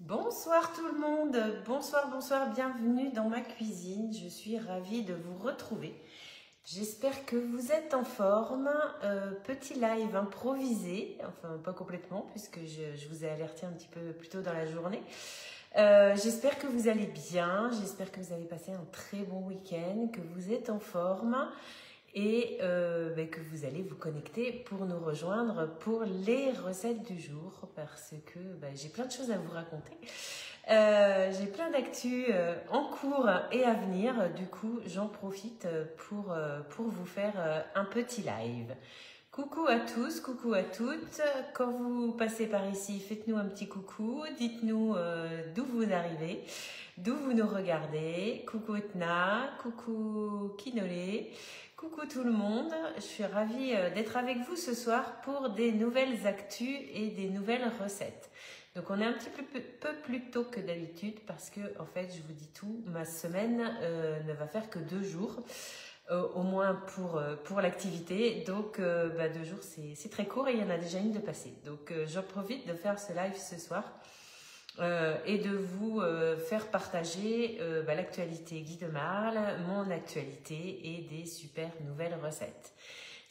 Bonsoir tout le monde, bonsoir, bienvenue dans ma cuisine. Je suis ravie de vous retrouver. J'espère que vous êtes en forme. Petit live improvisé, enfin pas complètement puisque je vous ai alerté un petit peu plus tôt dans la journée. J'espère que vous allez bien, j'espère que vous avez passé un très bon week-end, que vous êtes en forme et que vous allez vous connecter pour nous rejoindre pour les recettes du jour parce que j'ai plein de choses à vous raconter. J'ai plein d'actu en cours et à venir, du coup j'en profite pour vous faire un petit live. Coucou à tous, coucou à toutes. Quand vous passez par ici, faites-nous un petit coucou, dites-nous d'où vous arrivez, d'où vous nous regardez. Coucou Etna, coucou Kinolé. Coucou tout le monde, je suis ravie d'être avec vous ce soir pour des nouvelles actus et des nouvelles recettes. Donc on est un petit peu plus tôt que d'habitude parce que en fait je vous dis tout, ma semaine ne va faire que 2 jours, au moins pour l'activité. Donc 2 jours c'est très court et il y en a déjà une de passée. Donc j'en profite de faire ce live ce soir. Et de vous faire partager l'actualité Guy de Marle, mon actualité et des super nouvelles recettes.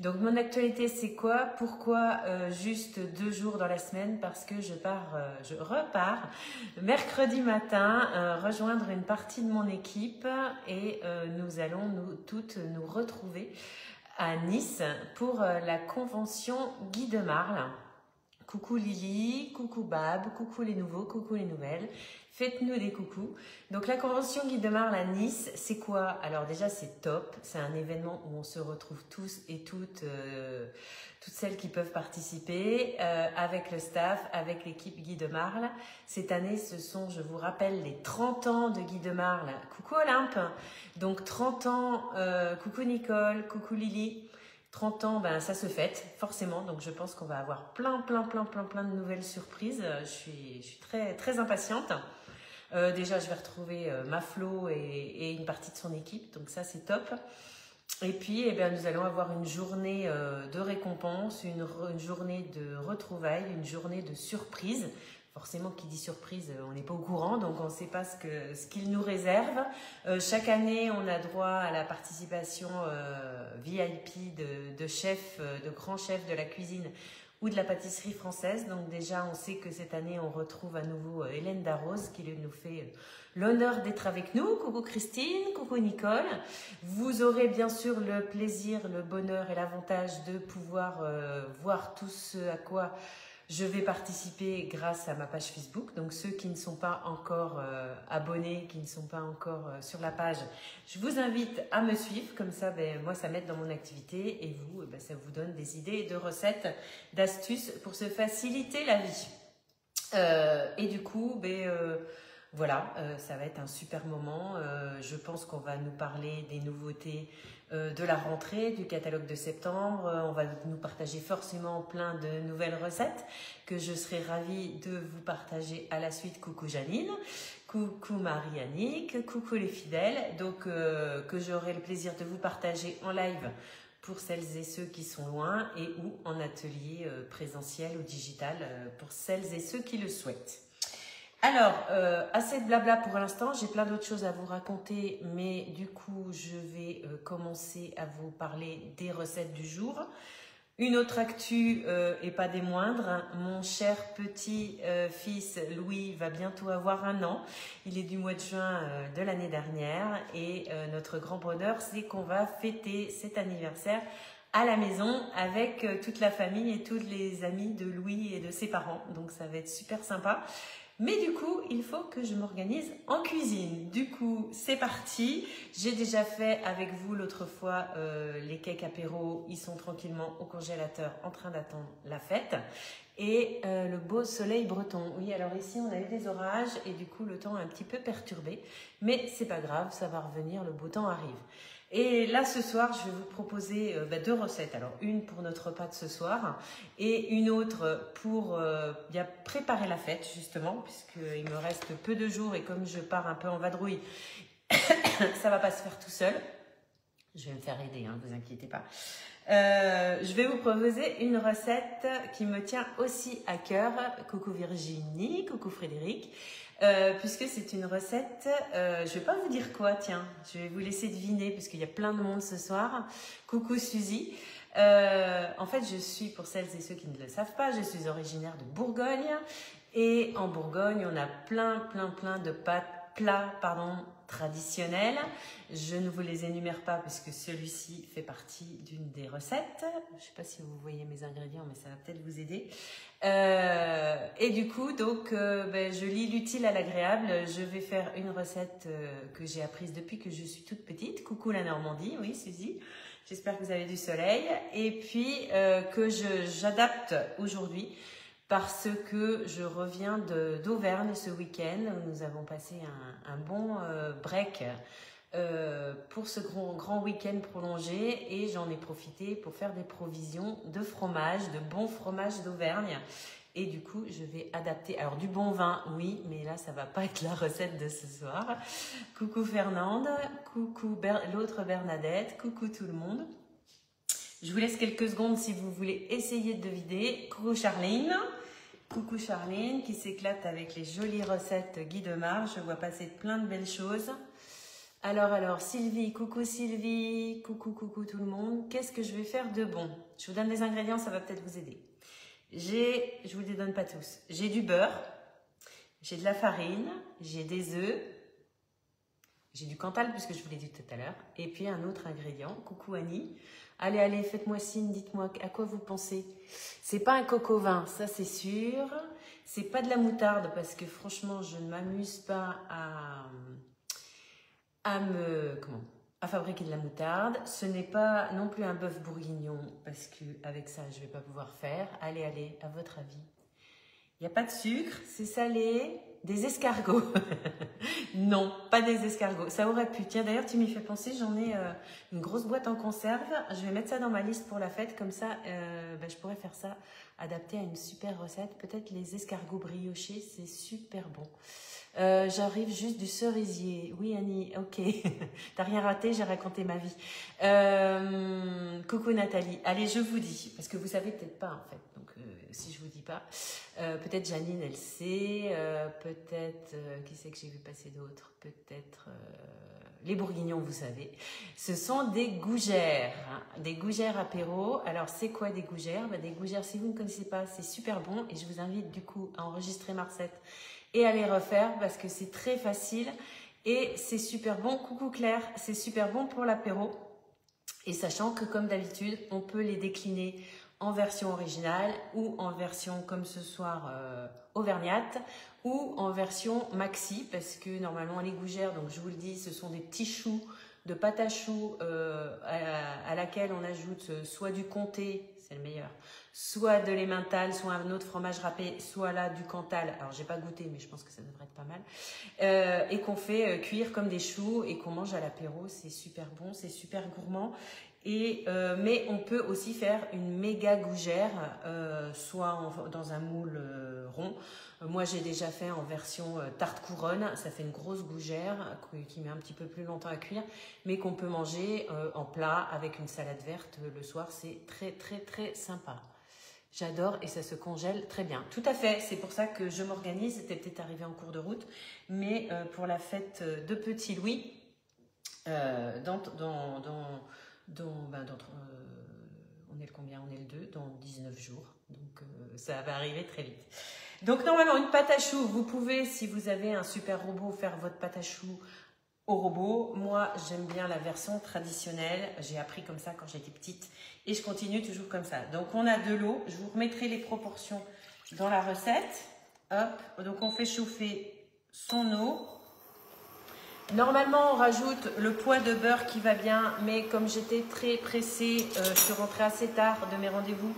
Donc mon actualité c'est quoi? Pourquoi juste 2 jours dans la semaine? Parce que je repars mercredi matin rejoindre une partie de mon équipe et nous allons toutes nous retrouver à Nice pour la convention Guy de Marle. Coucou Lily, coucou Bab, coucou les nouveaux, coucou les nouvelles. Faites-nous des coucous. Donc la convention Guy de Marle à Nice, c'est quoi? Alors déjà c'est top, c'est un événement où on se retrouve tous et toutes celles qui peuvent participer, avec le staff, avec l'équipe Guy de Marle. Cette année ce sont, je vous rappelle, les 30 ans de Guy de Marle. Coucou Olympe. Donc 30 ans, coucou Nicole, coucou Lily. 30 ans, ça se fête, forcément. Donc, je pense qu'on va avoir plein de nouvelles surprises. Je suis très, très impatiente. Déjà, je vais retrouver ma Flo et une partie de son équipe. Donc, ça, c'est top. Et puis, nous allons avoir une journée de récompense, une journée de retrouvailles, une journée de surprise. Forcément, qui dit surprise, on n'est pas au courant, donc on ne sait pas ce qu'il nous réserve. Chaque année, on a droit à la participation VIP de chefs, de grands chefs de la cuisine ou de la pâtisserie française. Donc déjà, on sait que cette année, on retrouve à nouveau Hélène Darroze qui nous fait l'honneur d'être avec nous. Coucou Christine, coucou Nicole. Vous aurez bien sûr le plaisir, le bonheur et l'avantage de pouvoir voir tout ce à quoi je vais participer grâce à ma page Facebook. Donc ceux qui ne sont pas encore abonnés, qui ne sont pas encore sur la page, je vous invite à me suivre. Comme ça, moi, ça m'aide dans mon activité et vous, ça vous donne des idées de recettes, d'astuces pour se faciliter la vie. Et du coup, voilà, ça va être un super moment. Je pense qu'on va nous parler des nouveautés de la rentrée, du catalogue de septembre. On va nous partager forcément plein de nouvelles recettes que je serai ravie de vous partager à la suite. Coucou Janine, coucou Marie-Annick, coucou les fidèles. Donc, que j'aurai le plaisir de vous partager en live pour celles et ceux qui sont loin et ou en atelier présentiel ou digital pour celles et ceux qui le souhaitent. Alors, assez de blabla pour l'instant, j'ai plein d'autres choses à vous raconter, mais du coup, je vais commencer à vous parler des recettes du jour. Une autre actu, et pas des moindres, hein, mon cher petit fils Louis va bientôt avoir 1 an. Il est du mois de juin de l'année dernière et notre grand bonheur, c'est qu'on va fêter cet anniversaire à la maison avec toute la famille et tous les amis de Louis et de ses parents. Donc, ça va être super sympa. Mais du coup, il faut que je m'organise en cuisine. Du coup, c'est parti. J'ai déjà fait avec vous l'autre fois les cakes apéro. Ils sont tranquillement au congélateur en train d'attendre la fête. Et le beau soleil breton. Oui, alors ici, on a eu des orages et du coup, le temps est un petit peu perturbé. Mais c'est pas grave, ça va revenir, le beau temps arrive. Et là, ce soir, je vais vous proposer 2 recettes. Alors, une pour notre repas de ce soir et une autre pour bien préparer la fête, justement, puisqu'il me reste peu de jours et comme je pars un peu en vadrouille, ça va pas se faire tout seul. Je vais me faire aider, ne vous inquiétez pas. Je vais vous proposer une recette qui me tient aussi à cœur. Coucou Virginie, coucou Frédéric. Puisque c'est une recette, je ne vais pas vous dire quoi, tiens. Je vais vous laisser deviner puisqu'il y a plein de monde ce soir. Coucou Suzy. En fait, je suis, pour celles et ceux qui ne le savent pas, je suis originaire de Bourgogne. Et en Bourgogne, on a plein de plats traditionnels. Je ne vous les énumère pas puisque celui-ci fait partie d'une des recettes. Je ne sais pas si vous voyez mes ingrédients, mais ça va peut-être vous aider. Et du coup, donc, je lis l'utile à l'agréable. Je vais faire une recette que j'ai apprise depuis que je suis toute petite. Coucou la Normandie, oui Suzy. J'espère que vous avez du soleil. Et puis, que j'adapte aujourd'hui parce que je reviens d'Auvergne ce week-end où nous avons passé un bon break pour ce grand week-end prolongé et j'en ai profité pour faire des provisions de fromage, de bons fromages d'Auvergne. Et du coup, je vais adapter. Alors, du bon vin, oui, mais là, ça va pas être la recette de ce soir. Coucou Fernande, coucou l'autre Bernadette, coucou tout le monde. Je vous laisse quelques secondes si vous voulez essayer de deviner. Coucou Charline. Coucou Charline qui s'éclate avec les jolies recettes Guy Demar. Je vois passer plein de belles choses. Alors Sylvie, coucou tout le monde. Qu'est-ce que je vais faire de bon? Je vous donne les ingrédients, ça va peut-être vous aider. Je vous les donne pas tous. J'ai du beurre, j'ai de la farine, j'ai des œufs, j'ai du Cantal puisque je vous l'ai dit tout à l'heure. Et puis un autre ingrédient. Coucou Annie. Allez, faites-moi signe, dites-moi à quoi vous pensez. C'est pas un coco vin, ça c'est sûr. C'est pas de la moutarde parce que franchement, je ne m'amuse pas à fabriquer de la moutarde. Ce n'est pas non plus un bœuf bourguignon parce que avec ça, je vais pas pouvoir faire. Allez, à votre avis. Il n'y a pas de sucre, c'est salé. Des escargots. Non, pas des escargots. Ça aurait pu. Tiens, d'ailleurs, tu m'y fais penser. J'en ai une grosse boîte en conserve. Je vais mettre ça dans ma liste pour la fête. Comme ça, je pourrais faire ça, adapté à une super recette. Peut-être les escargots briochés, c'est super bon. J'arrive juste du cerisier. Oui, Annie, ok. T'as rien raté, j'ai raconté ma vie. Coucou Nathalie. Allez, je vous dis, parce que vous savez peut-être pas en fait. Donc, si je vous dis pas, peut-être Janine, elle sait. Peut-être, qui c'est que j'ai vu passer d'autres? Peut-être les bourguignons, vous savez. Ce sont des gougères, hein, des gougères apéro. Alors, c'est quoi des gougères? Des gougères, si vous ne connaissez pas, c'est super bon. Et je vous invite du coup à enregistrer ma recette et à les refaire parce que c'est très facile et c'est super bon. Coucou Claire, c'est super bon pour l'apéro. Et sachant que comme d'habitude, on peut les décliner en version originale ou en version comme ce soir auvergnate ou en version maxi parce que normalement les gougères, donc je vous le dis, ce sont des petits choux de pâte à choux à laquelle on ajoute soit du comté, c'est le meilleur, soit de l'emmental, soit un autre fromage râpé, soit là du Cantal. Alors j'ai pas goûté, mais je pense que ça devrait être pas mal. Et qu'on fait cuire comme des choux et qu'on mange à l'apéro, c'est super bon, c'est super gourmand. Et mais on peut aussi faire une méga gougère, soit dans un moule rond. Moi j'ai déjà fait en version tarte couronne, ça fait une grosse gougère qui met un petit peu plus longtemps à cuire, mais qu'on peut manger en plat avec une salade verte le soir, c'est très sympa. J'adore et ça se congèle très bien. Tout à fait, c'est pour ça que je m'organise, c'était peut-être arrivé en cours de route, mais pour la fête de Petit Louis, on est le combien? On est le 2, dans 19 jours. Donc, ça va arriver très vite. Donc, normalement, une pâte à choux, vous pouvez, si vous avez un super robot, faire votre pâte à choux au robot. Moi, j'aime bien la version traditionnelle. J'ai appris comme ça quand j'étais petite et je continue toujours comme ça. Donc, on a de l'eau. Je vous remettrai les proportions dans la recette. Hop. Donc, on fait chauffer son eau. Normalement, on rajoute le poids de beurre qui va bien, mais comme j'étais très pressée, je suis rentrée assez tard de mes rendez-vous,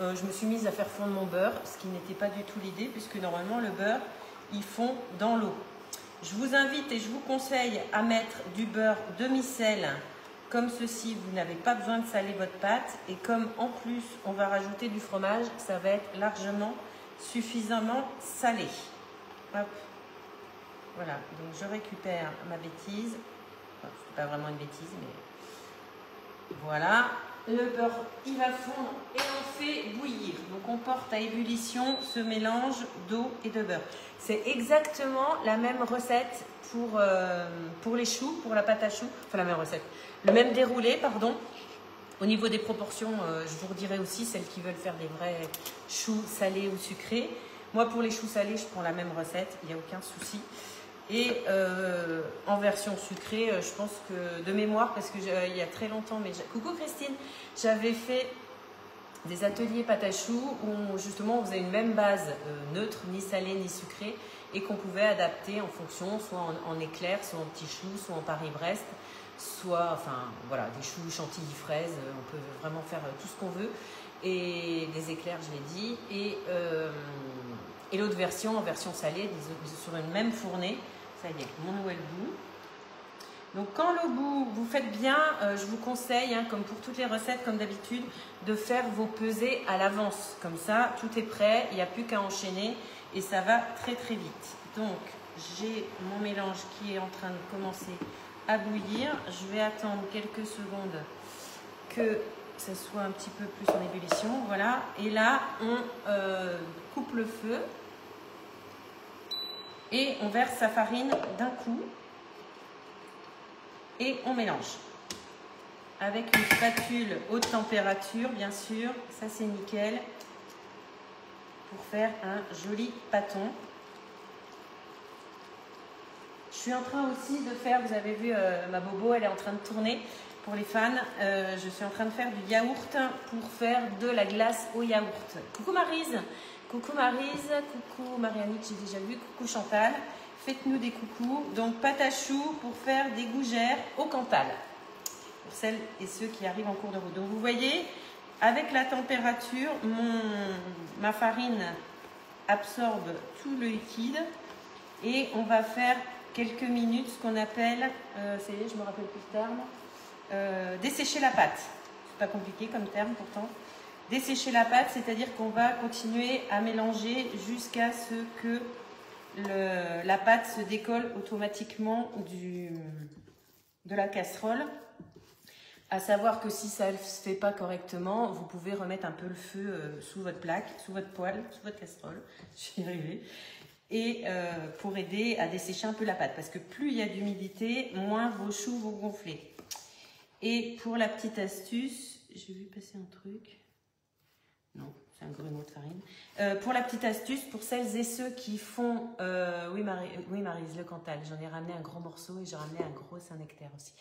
je me suis mise à faire fondre mon beurre, ce qui n'était pas du tout l'idée, puisque normalement, le beurre, il fond dans l'eau. Je vous invite et je vous conseille à mettre du beurre demi-sel, comme ceci, vous n'avez pas besoin de saler votre pâte, et comme en plus, on va rajouter du fromage, ça va être largement, suffisamment salé. Hop. Voilà, donc je récupère ma bêtise. Enfin, c'est pas vraiment une bêtise, mais Voilà, le beurre il va fondre et on fait bouillir. Donc on porte à ébullition ce mélange d'eau et de beurre. C'est exactement la même recette pour les choux, pour la pâte à choux. Enfin la même recette, le même déroulé, pardon. Au niveau des proportions, je vous redirai aussi celles qui veulent faire des vrais choux salés ou sucrés. Moi pour les choux salés, je prends la même recette, il n'y a aucun souci. Et en version sucrée, je pense que de mémoire, parce que il y a très longtemps, mais coucou Christine, j'avais fait des ateliers pâte à choux où justement on faisait une même base neutre, ni salée ni sucrée, et qu'on pouvait adapter en fonction, soit en éclair, soit en petits choux, soit en Paris-Brest, soit, enfin voilà, des choux chantilly fraises, on peut vraiment faire tout ce qu'on veut, et des éclairs, je l'ai dit, et l'autre version, en version salée, sur une même fournée. Ça y est, mon eau est le bout. Donc quand l'eau bout, vous faites bien, je vous conseille, hein, comme pour toutes les recettes, comme d'habitude, de faire vos pesées à l'avance. Comme ça, tout est prêt, il n'y a plus qu'à enchaîner et ça va très très vite. Donc j'ai mon mélange qui est en train de commencer à bouillir. Je vais attendre quelques secondes que ça soit un petit peu plus en ébullition. Voilà, et là on coupe le feu. Et on verse sa farine d'un coup et on mélange. Avec une spatule haute température, bien sûr, ça c'est nickel, pour faire un joli pâton. Je suis en train aussi de faire, vous avez vu ma bobo, elle est en train de tourner pour les fans. Je suis en train de faire du yaourt pour faire de la glace au yaourt. Coucou Maryse! Coucou Maryse, coucou Marianne, j'ai déjà vu, coucou Chantal, faites-nous des coucous. Donc pâte à choux pour faire des gougères au Cantal, pour celles et ceux qui arrivent en cours de route. Donc vous voyez, avec la température, ma farine absorbe tout le liquide et on va faire quelques minutes ce qu'on appelle, ça y est, je me rappelle plus le terme, dessécher la pâte. C'est pas compliqué comme terme pourtant. Dessécher la pâte, c'est-à-dire qu'on va continuer à mélanger jusqu'à ce que la pâte se décolle automatiquement de la casserole. À savoir que si ça ne se fait pas correctement, vous pouvez remettre un peu le feu sous votre plaque, sous votre poêle, sous votre casserole, je vais y arriver, et pour aider à dessécher un peu la pâte. Parce que plus il y a d'humidité, moins vos choux vont gonfler. Et pour la petite astuce, j'ai vu passer un truc... Non, c'est un grumeau de farine. Pour la petite astuce, pour celles et ceux qui font... oui, Maryse, le Cantal. J'en ai ramené un gros morceau et j'ai ramené un gros Saint-Nectaire aussi.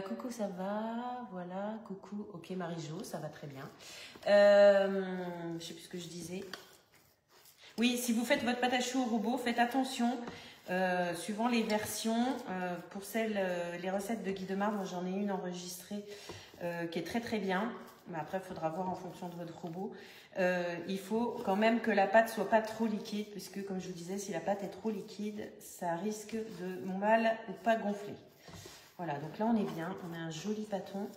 Coucou, ça va? Voilà, coucou. Ok, Marie-Jo, ça va très bien. Je ne sais plus ce que je disais. Oui, si vous faites votre pâte à choux au robot, faites attention. Suivant les versions, pour les recettes de Guy Demar, moi j'en ai une enregistrée qui est très très bien. Mais après, il faudra voir en fonction de votre robot. Il faut quand même que la pâte soit pas trop liquide, puisque comme je vous disais, si la pâte est trop liquide, ça risque de mal ou pas gonfler. Voilà, donc là on est bien, on a un joli pâton.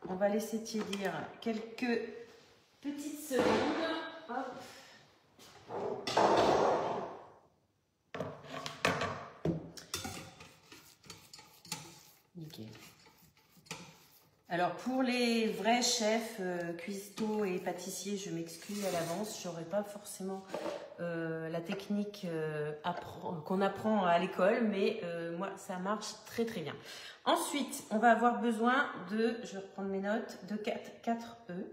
On va laisser tiédir quelques petites secondes. Hop. Nickel. Alors pour les vrais chefs, cuistots et pâtissiers, je m'excuse à l'avance, je n'aurai pas forcément la technique qu'on apprend à l'école, mais moi ça marche très très bien. Ensuite, on va avoir besoin de, je vais reprendre mes notes, de 4 œufs.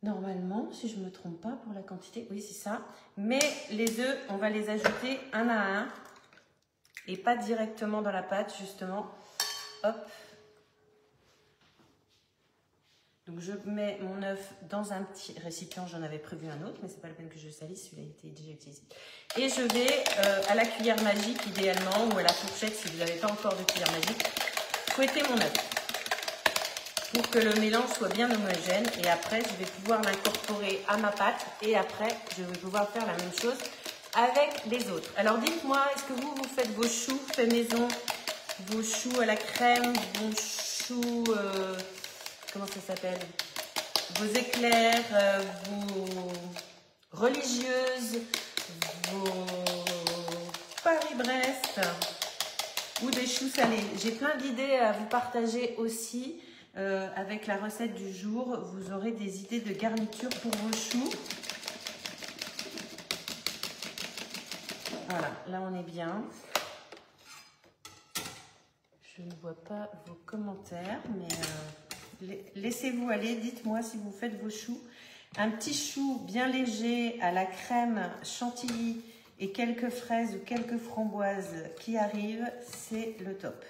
Normalement, si je ne me trompe pas pour la quantité, oui c'est ça. Mais les œufs, on va les ajouter un à un et pas directement dans la pâte justement. Hop. Donc je mets mon œuf dans un petit récipient, j'en avais prévu un autre, mais c'est pas la peine que je salisse, celui-là a été déjà utilisé. Et je vais à la cuillère magique idéalement, ou à la fourchette si vous n'avez pas encore de cuillère magique, fouetter mon œuf pour que le mélange soit bien homogène. Et après, je vais pouvoir l'incorporer à ma pâte et après, je vais pouvoir faire la même chose avec les autres. Alors dites-moi, est-ce que vous faites vos choux faits maison, vos choux à la crème, vos choux... comment ça s'appelle? Vos éclairs, vos religieuses, vos Paris-Brest. ou des choux salés. J'ai plein d'idées à vous partager aussi avec la recette du jour. Vous aurez des idées de garniture pour vos choux. Voilà, là on est bien. Je ne vois pas vos commentaires, mais laissez-vous aller. Dites-moi si vous faites vos choux. Un petit chou bien léger à la crème chantilly et quelques fraises ou quelques framboises qui arrivent, c'est le top.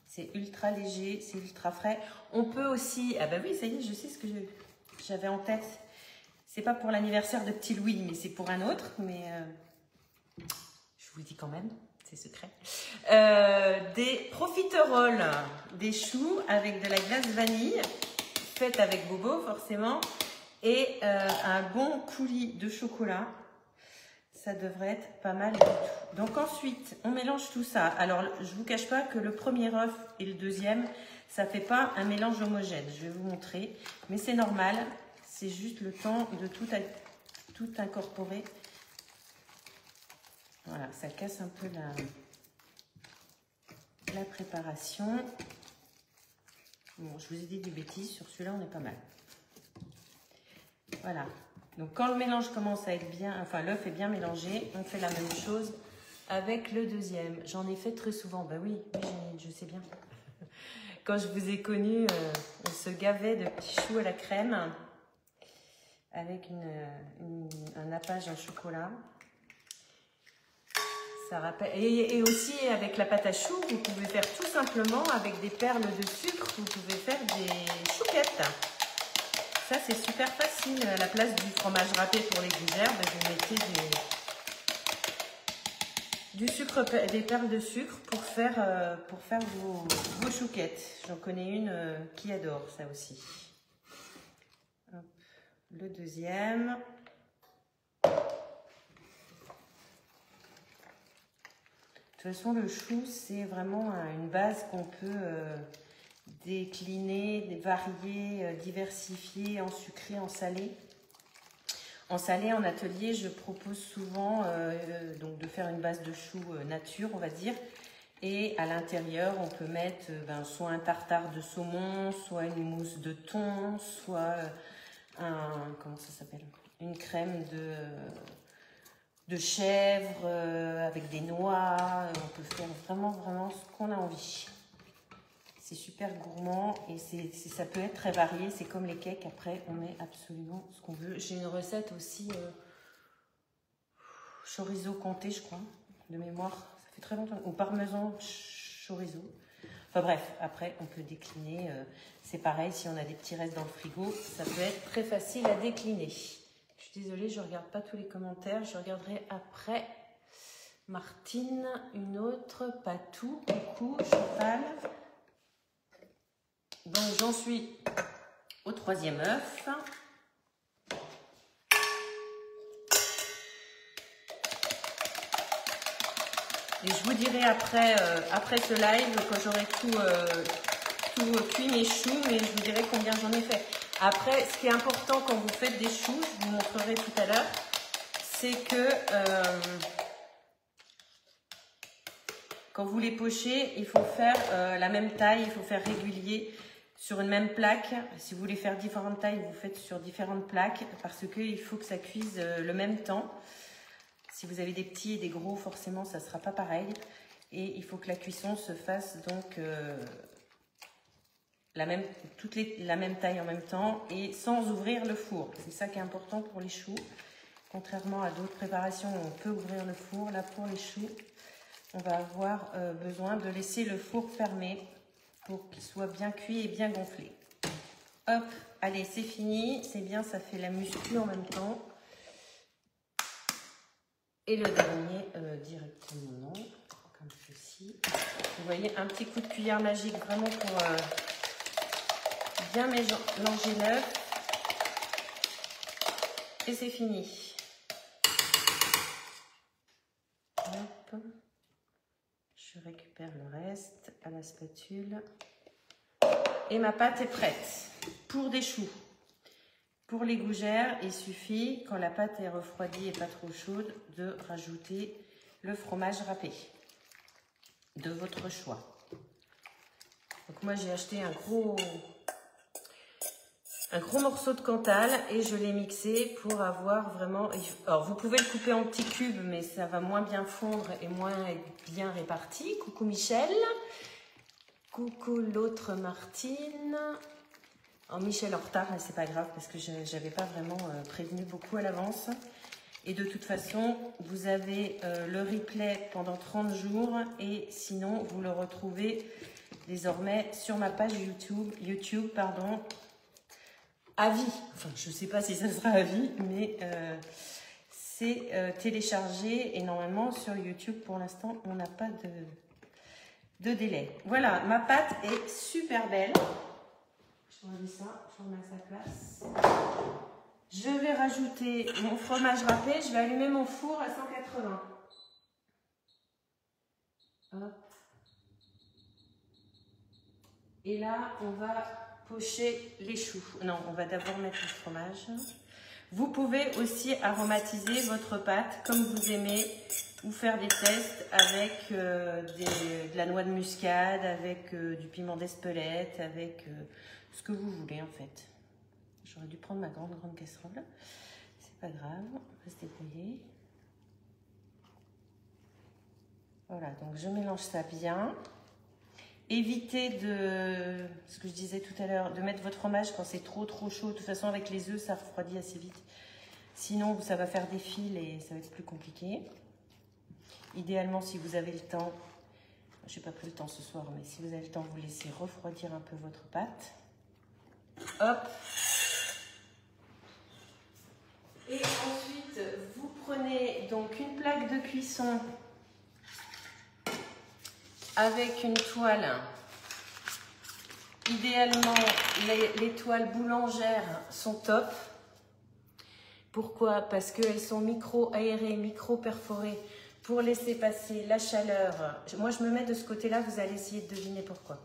C'est ultra léger, c'est ultra frais. On peut aussi... Ah bah oui, ça y est, je sais ce que j'avais en tête. C'est pas pour l'anniversaire de Petit Louis, mais c'est pour un autre. Mais je vous le dis quand même, c'est secret. Des profiteroles, des choux avec de la glace vanille, faite avec Bobo forcément, et un bon coulis de chocolat. Ça devrait être pas mal du tout. Donc ensuite, on mélange tout ça. Alors, je vous cache pas que le premier œuf et le deuxième, ça fait pas un mélange homogène. Je vais vous montrer, mais c'est normal. C'est juste le temps de tout incorporer. Voilà, ça casse un peu la préparation. Bon, je vous ai dit des bêtises, sur celui-là, on est pas mal. Voilà. Donc, quand le mélange commence à être bien, enfin, l'œuf est bien mélangé, on fait la même chose avec le deuxième. J'en ai fait très souvent. Bah oui, je sais bien. Quand je vous ai connu, on se gavait de petits choux à la crème avec un nappage en chocolat. Ça rappelle. Et aussi avec la pâte à choux, vous pouvez faire tout simplement avec des perles de sucre, vous pouvez faire des chouquettes. Ça, c'est super facile. À la place du fromage râpé pour les gougères, ben, vous mettez des perles de sucre pour faire vos chouquettes. J'en connais une qui adore ça aussi. Hop, le deuxième. De toute façon, le chou, c'est vraiment une base qu'on peut décliner, varier, diversifier en sucré, en salé. En salé, en atelier, je propose souvent donc de faire une base de choux nature, on va dire. Et à l'intérieur, on peut mettre soit un tartare de saumon, soit une mousse de thon, soit comment ça s'appelle, une crème de chèvre avec des noix. On peut faire vraiment ce qu'on a envie. C'est super gourmand et ça peut être très varié. C'est comme les cakes. Après, on met absolument ce qu'on veut. J'ai une recette aussi chorizo comté, je crois, de mémoire. Ça fait très longtemps. Ou parmesan chorizo. Enfin bref, après, on peut décliner. C'est pareil, si on a des petits restes dans le frigo, ça peut être très facile à décliner. Je suis désolée, je ne regarde pas tous les commentaires. Je regarderai après. Martine, une autre, pas tout. Coucou, Chantal. Donc, j'en suis au troisième œuf. Et je vous dirai après ce live, quand j'aurai tout cuit mes choux, mais je vous dirai combien j'en ai fait. Après, ce qui est important quand vous faites des choux, je vous montrerai tout à l'heure, c'est que quand vous les pochez, il faut faire la même taille, il faut faire régulier sur une même plaque. Si vous voulez faire différentes tailles, vous faites sur différentes plaques parce qu'il faut que ça cuise le même temps. Si vous avez des petits et des gros, forcément, ça ne sera pas pareil. Et il faut que la cuisson se fasse donc la même taille en même temps et sans ouvrir le four. C'est ça qui est important pour les choux. Contrairement à d'autres préparations où on peut ouvrir le four, là pour les choux, on va avoir besoin de laisser le four fermé pour qu'il soit bien cuit et bien gonflé. Hop, allez, c'est fini. C'est bien, ça fait la muscu en même temps. Et le dernier, directement, comme ceci. Vous voyez, un petit coup de cuillère magique, vraiment pour bien mélanger l'œuf. Et c'est fini. Hop. Je récupère le reste à la spatule. Et ma pâte est prête pour des choux. Pour les gougères, il suffit, quand la pâte est refroidie et pas trop chaude, de rajouter le fromage râpé. de votre choix. Donc moi j'ai acheté un gros morceau de Cantal et je l'ai mixé pour avoir vraiment... Alors vous pouvez le couper en petits cubes, mais ça va moins bien fondre et moins être bien réparti. Coucou Michel. Coucou l'autre Martine. Oh, Michel en retard, mais c'est pas grave parce que je n'avais pas vraiment prévenu beaucoup à l'avance. Et de toute façon, vous avez le replay pendant 30 jours et sinon, vous le retrouvez désormais sur ma page YouTube, pardon, à vie. Enfin, je ne sais pas si ça sera à vie, mais c'est téléchargé et normalement sur YouTube, pour l'instant, on n'a pas de délai. Voilà, ma pâte est super belle. Je remets ça, je remets à sa place. Je vais rajouter mon fromage râpé. Je vais allumer mon four à 180. Hop. Et là, on va pocher les choux. Non, on va d'abord mettre le fromage. Vous pouvez aussi aromatiser votre pâte comme vous aimez ou faire des tests avec de la noix de muscade, avec du piment d'Espelette, avec ce que vous voulez en fait. J'aurais dû prendre ma grande casserole. C'est pas grave, on va se débrouiller. Voilà, donc je mélange ça bien. Évitez de, ce que je disais tout à l'heure, de mettre votre fromage quand c'est trop chaud. De toute façon, avec les œufs, ça refroidit assez vite. Sinon, ça va faire des fils et ça va être plus compliqué. Idéalement, si vous avez le temps, je n'ai pas pris le temps ce soir, mais si vous avez le temps, vous laissez refroidir un peu votre pâte. Hop. Et ensuite, vous prenez donc une plaque de cuisson avec une toile. Idéalement, les toiles boulangères sont top. Pourquoi? Parce qu'elles sont micro-aérées, micro-perforées pour laisser passer la chaleur. Moi, je me mets de ce côté-là, vous allez essayer de deviner pourquoi.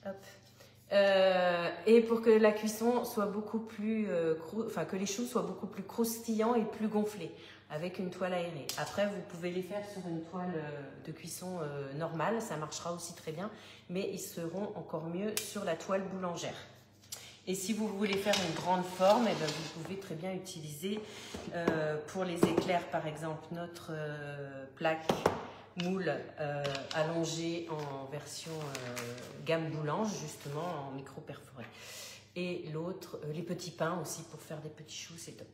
Hop. Et pour que la cuisson soit beaucoup plus, que les choux soient beaucoup plus croustillants et plus gonflés avec une toile aérée. Après, vous pouvez les faire sur une toile de cuisson normale, ça marchera aussi très bien, mais ils seront encore mieux sur la toile boulangère. Et si vous voulez faire une grande forme, eh bien, vous pouvez très bien utiliser pour les éclairs, par exemple, notre plaque moule allongé en version gamme boulange, justement en micro perforé. Et l'autre, les petits pains aussi pour faire des petits choux, c'est top.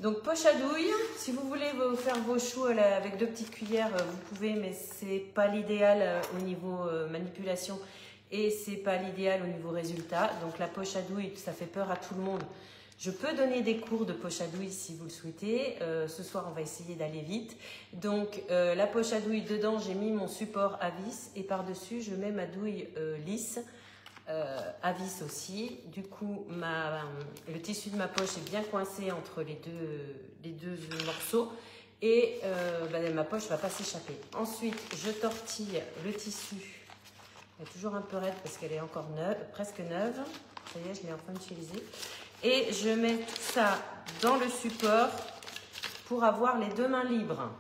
Donc poche à douille, si vous voulez faire vos choux avec 2 petites cuillères, vous pouvez, mais c'est pas l'idéal au niveau manipulation et c'est pas l'idéal au niveau résultat. Donc la poche à douille, ça fait peur à tout le monde. Je peux donner des cours de poche à douille si vous le souhaitez. Ce soir, on va essayer d'aller vite. Donc, la poche à douille, dedans, j'ai mis mon support à vis. Et par-dessus, je mets ma douille lisse, à vis aussi. Du coup, le tissu de ma poche est bien coincé entre les deux morceaux. Et ma poche ne va pas s'échapper. Ensuite, je tortille le tissu. Elle est toujours un peu raide parce qu'elle est encore neuve, presque neuve. Ça y est, je l'ai enfin utilisée. Et je mets tout ça dans le support pour avoir les 2 mains libres.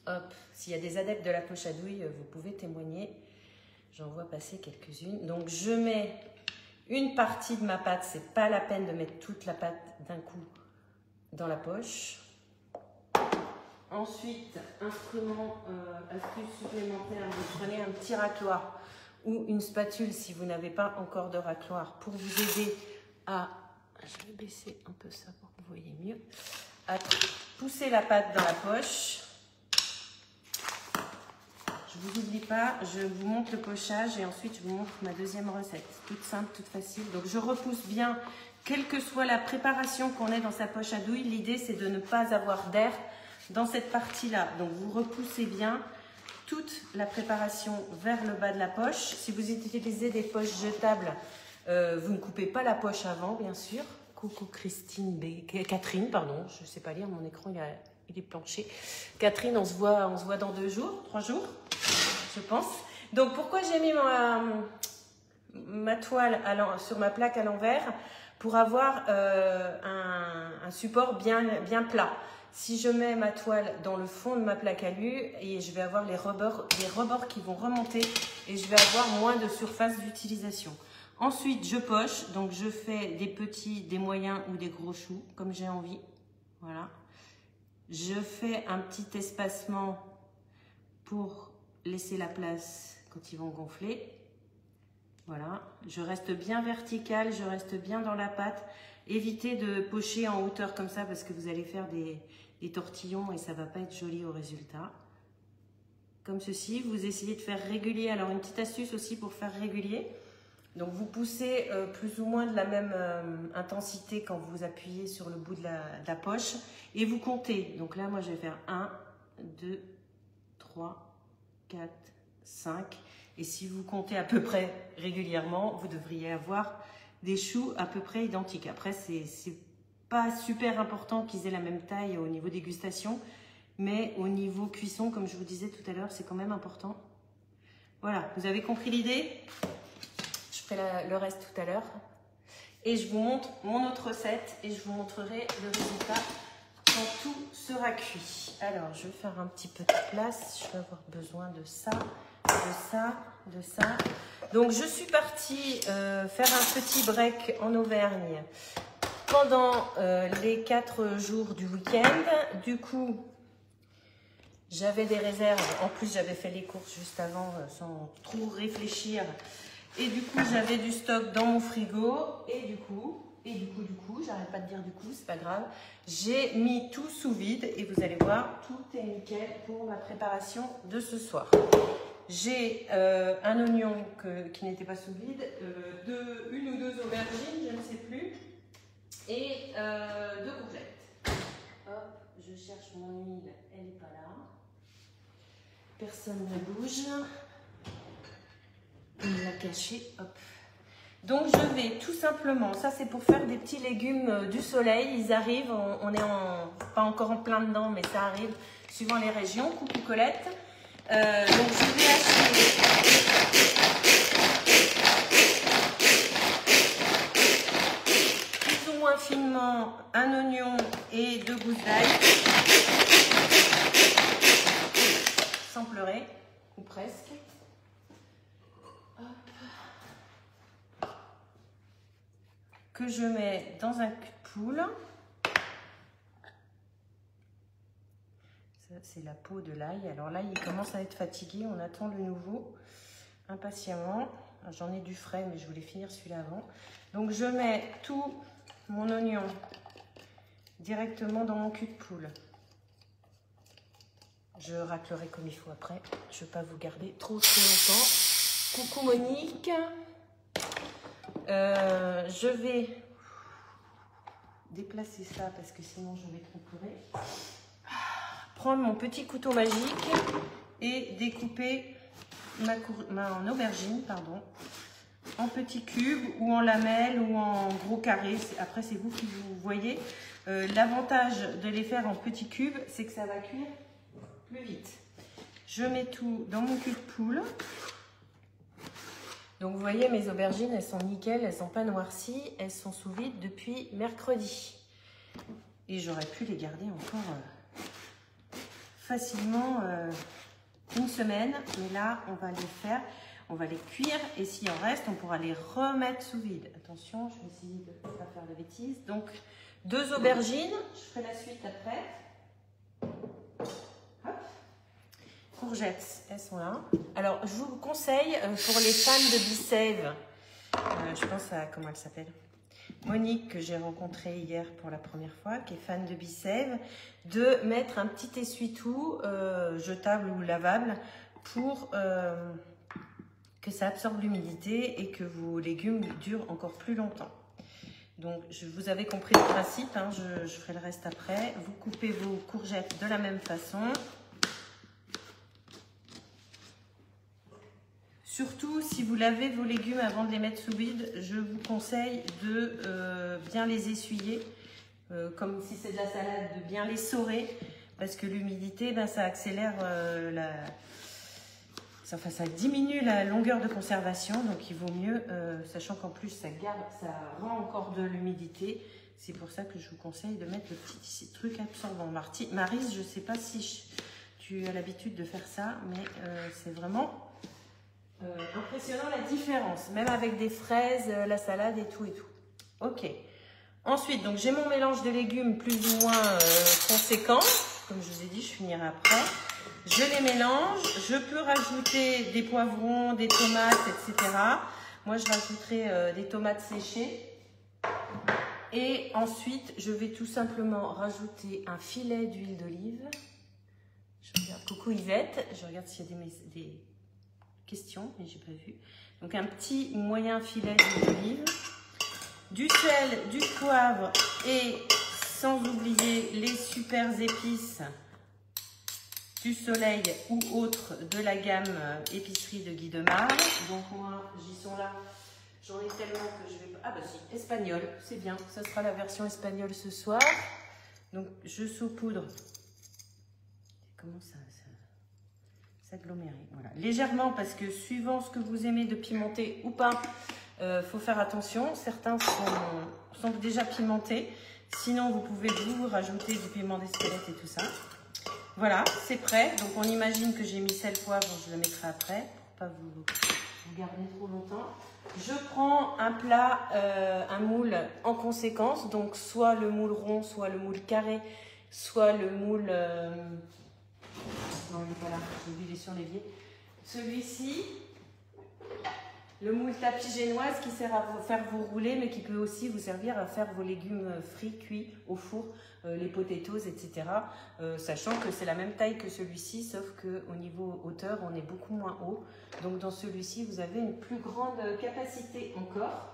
Hop, s'il y a des adeptes de la poche à douille, vous pouvez témoigner. J'en vois passer quelques-unes. Donc je mets une partie de ma pâte, c'est pas la peine de mettre toute la pâte d'un coup dans la poche. Ensuite, instrument, astuce supplémentaire, vous prenez un petit racloir ou une spatule si vous n'avez pas encore de racloir pour vous aider à, je vais baisser un peu ça pour que vous voyez mieux, à pousser la pâte dans la poche. Je ne vous oublie pas, je vous montre le pochage et ensuite je vous montre ma deuxième recette. Toute simple, toute facile. Donc je repousse bien, quelle que soit la préparation qu'on ait dans sa poche à douille, l'idée c'est de ne pas avoir d'air dans cette partie-là. Donc vous repoussez bien toute la préparation vers le bas de la poche. Si vous utilisez des poches jetables, vous ne coupez pas la poche avant, bien sûr. Coucou Catherine, pardon, je ne sais pas lire, mon écran il est planché. Catherine, on se voit dans 2 jours, 3 jours, je pense. Donc pourquoi j'ai mis ma toile sur ma plaque à l'envers? Pour avoir un support bien plat. si je mets ma toile dans le fond de ma plaque alu, et je vais avoir les rebords qui vont remonter et je vais avoir moins de surface d'utilisation. Ensuite, je poche, donc je fais des petits, des moyens ou des gros choux, comme j'ai envie. Voilà. Je fais un petit espacement pour laisser la place quand ils vont gonfler. Voilà. Je reste bien vertical, je reste bien dans la pâte. Évitez de pocher en hauteur comme ça parce que vous allez faire des tortillons et ça ne va pas être joli au résultat. Comme ceci, vous essayez de faire régulier. Alors une petite astuce aussi pour faire régulier. Donc vous poussez plus ou moins de la même intensité quand vous appuyez sur le bout de la poche et vous comptez. Donc là moi je vais faire 1, 2, 3, 4, 5 et si vous comptez à peu près régulièrement, vous devriez avoir des choux à peu près identiques. Après c'est pas super important qu'ils aient la même taille au niveau dégustation, mais au niveau cuisson, comme je vous disais tout à l'heure, c'est quand même important. Voilà, vous avez compris l'idée? Je ferai le reste tout à l'heure. Et je vous montre mon autre recette et je vous montrerai le résultat quand tout sera cuit. Alors, je vais faire un petit peu de place. Je vais avoir besoin de ça, de ça, de ça. Donc, je suis partie faire un petit break en Auvergne pendant les 4 jours du week-end. Du coup, j'avais des réserves. En plus, j'avais fait les courses juste avant sans trop réfléchir. Et du coup, j'avais du stock dans mon frigo. Et du coup, j'arrête pas de dire du coup, c'est pas grave. J'ai mis tout sous vide et vous allez voir, tout est nickel pour ma préparation de ce soir. J'ai un oignon qui n'était pas sous vide, une ou deux aubergines, je ne sais plus, et 2 courgettes. Hop, je cherche mon huile, elle n'est pas là. Personne ne bouge. Il l'a caché, hop. Donc je vais tout simplement, ça c'est pour faire des petits légumes du soleil, ils arrivent, on est pas encore en plein dedans, mais ça arrive suivant les régions. Coucou Colette. Donc je vais acheter plus ou moins finement un oignon et 2 gousses d'ail, sans pleurer, ou presque. Que je mets dans un cul de poule. Ça, c'est la peau de l'ail. Alors là, il commence à être fatigué. On attend le nouveau impatiemment. J'en ai du frais, mais je voulais finir celui-là avant. Donc, je mets tout mon oignon directement dans mon cul de poule. Je raclerai comme il faut après. Je ne veux pas vous garder trop longtemps. Coucou Monique. Je vais déplacer ça parce que sinon je vais trop pleurer. Prendre mon petit couteau magique et découper mon aubergine, pardon, en petits cubes ou en lamelles ou en gros carrés. Après, c'est vous qui vous voyez. L'avantage de les faire en petits cubes, c'est que ça va cuire plus vite. Je mets tout dans mon cul de poule. Donc vous voyez, mes aubergines, elles sont nickel, elles ne sont pas noircies, elles sont sous vide depuis mercredi. Et j'aurais pu les garder encore facilement une semaine. Mais là, on va les faire, on va les cuire et s'il en reste, on pourra les remettre sous vide. Attention, je vais essayer de ne pas faire de bêtises. Donc 2 aubergines, je ferai la suite après. Courgettes, elles sont là. Alors, je vous conseille pour les fans de Be-Save, je pense à, comment elle s'appelle, Monique, que j'ai rencontrée hier pour la première fois, qui est fan de Be-Save, de mettre un petit essuie-tout jetable ou lavable pour que ça absorbe l'humidité et que vos légumes durent encore plus longtemps. Donc, vous avez compris le principe, hein, je ferai le reste après. Vous coupez vos courgettes de la même façon. Surtout, si vous lavez vos légumes avant de les mettre sous vide, je vous conseille de bien les essuyer, comme si c'est de la salade, de bien les saurer, parce que l'humidité, ben, ça accélère ça diminue la longueur de conservation, donc il vaut mieux, sachant qu'en plus ça rend encore de l'humidité, C'est pour ça que je vous conseille de mettre le petit truc absorbant. Maryse, je ne sais pas si tu as l'habitude de faire ça, mais c'est vraiment impressionnant la différence. Même avec des fraises, la salade et tout et tout. Ok. Ensuite, donc j'ai mon mélange de légumes plus ou moins conséquent. Comme je vous ai dit, je finirai après. Je les mélange. Je peux rajouter des poivrons, des tomates, etc. Moi, je rajouterai des tomates séchées. Et ensuite, je vais tout simplement rajouter un filet d'huile d'olive. Je regarde, coucou Yvette. Je regarde s'il y a des questions, mais j'ai pas vu. Donc un petit moyen filet d'huile d'olive. Du sel, du poivre et sans oublier les super épices du Soleil ou autres de la gamme épicerie de Guy Demar. Donc moi, j'y sont là. J'en ai tellement que je vais... Ah bah si, espagnol, c'est bien. Ça sera la version espagnole ce soir. Donc je saupoudre. Comment ça s'agglomérer. Voilà. Légèrement parce que suivant ce que vous aimez de pimenter ou pas, faut faire attention. Certains sont déjà pimentés. Sinon, vous pouvez vous rajouter du piment d'Espelette et tout ça. Voilà, c'est prêt. Donc, on imagine que j'ai mis sel, poivre. Je le mettrai après pour pas vous garder trop longtemps. Je prends un plat, un moule en conséquence. Donc, soit le moule rond, soit le moule carré, soit le moule... Non, il n'est pas là. J'ai oublié, il est sur l'évier. Celui-ci... Le moule tapis génoise qui sert à faire vos roulés, mais qui peut aussi vous servir à faire vos légumes frits, cuits au four, les potatoes, etc. Sachant que c'est la même taille que celui-ci, sauf qu'au niveau hauteur, on est beaucoup moins haut. Donc dans celui-ci, vous avez une plus grande capacité encore.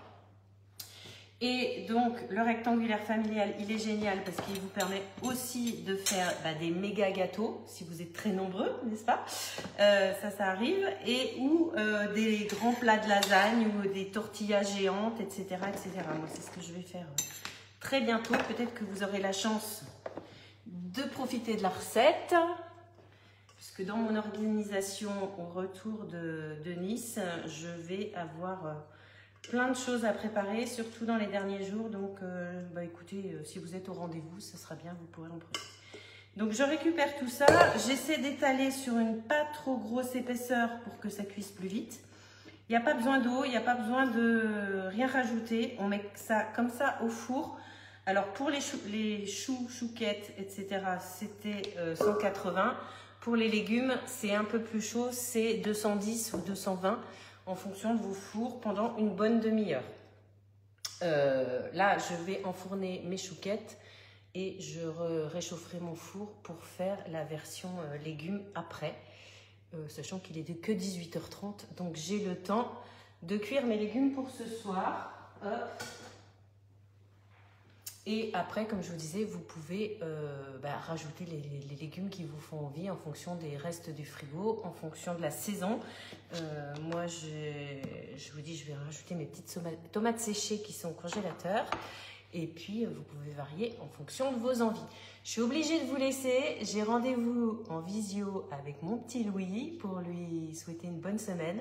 Et donc, le rectangulaire familial, il est génial parce qu'il vous permet aussi de faire des méga gâteaux, si vous êtes très nombreux, n'est-ce pas? Ça arrive. Et ou des grands plats de lasagne ou des tortillas géantes, etc. etc. Moi, c'est ce que je vais faire très bientôt. Peut-être que vous aurez la chance de profiter de la recette. Puisque dans mon organisation au retour de Nice, je vais avoir... plein de choses à préparer, surtout dans les derniers jours. Donc, écoutez, si vous êtes au rendez-vous, ça sera bien, vous pourrez en profiter. Donc, je récupère tout ça. J'essaie d'étaler sur une pas trop grosse épaisseur pour que ça cuise plus vite. Il n'y a pas besoin d'eau, il n'y a pas besoin de rien rajouter. On met ça comme ça au four. Alors, pour les choux, chouquettes, etc., c'était 180. Pour les légumes, c'est un peu plus chaud, c'est 210 ou 220. En fonction de vos fours pendant une bonne demi-heure. Là, je vais enfourner mes chouquettes et je réchaufferai mon four pour faire la version légumes après, sachant qu'il est que 18h30, donc j'ai le temps de cuire mes légumes pour ce soir. Hop. Et après, comme je vous disais, vous pouvez rajouter les légumes qui vous font envie en fonction des restes du frigo, en fonction de la saison. Moi, je vous dis, je vais rajouter mes petites tomates séchées qui sont au congélateur. Et puis, vous pouvez varier en fonction de vos envies. Je suis obligée de vous laisser. J'ai rendez-vous en visio avec mon petit Louis pour lui souhaiter une bonne semaine.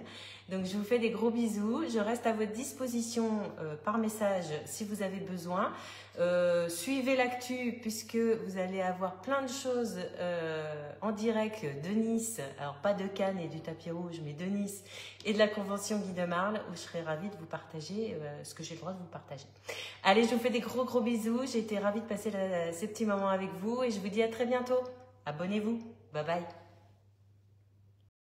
Donc, je vous fais des gros bisous. Je reste à votre disposition par message si vous avez besoin. Suivez l'actu puisque vous allez avoir plein de choses en direct de Nice. Alors, pas de Cannes et du tapis rouge, mais de Nice et de la convention Guy de Marle où je serai ravie de vous partager ce que j'ai le droit de vous partager. Allez, je vous fais des gros bisous. J'ai été ravie de passer ce petit moment avec vous et je vous dis à très bientôt. Abonnez-vous. Bye bye.